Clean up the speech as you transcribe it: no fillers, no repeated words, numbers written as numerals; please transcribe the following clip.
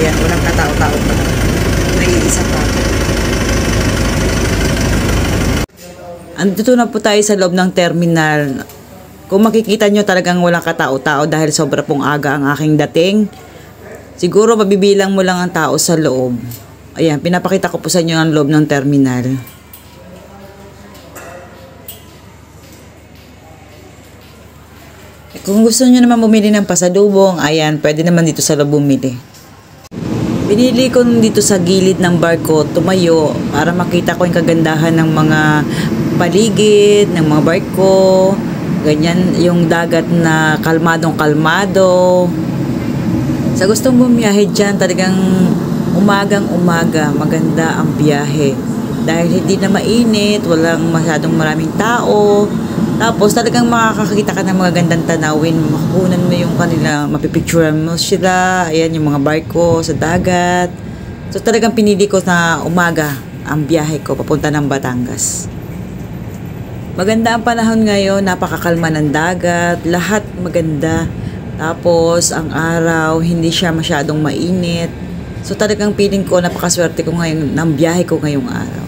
Ayan, walang katao-tao pa lang. Nag-iisa pa ako. Andito na po tayo sa loob ng terminal. Kung makikita nyo talagang walang katao-tao dahil sobra pong aga ang aking dating. Siguro mabibilang mo lang ang tao sa loob. Ayan, pinapakita ko po sa inyo ang loob ng terminal. Kung gusto nyo naman bumili ng pasalubong, ayan, pwede naman dito sa loob bumili. Pinili ko dito sa gilid ng barko, tumayo, para makita ko yung kagandahan ng mga paligid, ng mga barko. Ganyan, yung dagat na kalmadong-kalmado. Sa gustong bumiyahe dyan, talagang umagang-umaga, maganda ang biyahe. Dahil hindi na mainit, walang masyadong maraming tao. Tapos talagang makakakita ka ng mga gandang tanawin, makukunan mo yung kanila, mapipicturean mo sila, ayan yung mga barko sa dagat. So talagang pinili ko na umaga ang biyahe ko papunta ng Batangas. Maganda ang panahon ngayon, napakakalma ng dagat, lahat maganda. Tapos ang araw, hindi siya masyadong mainit. So talagang feeling ko napakaswerte ko ngayon ng biyahe ko ngayong araw.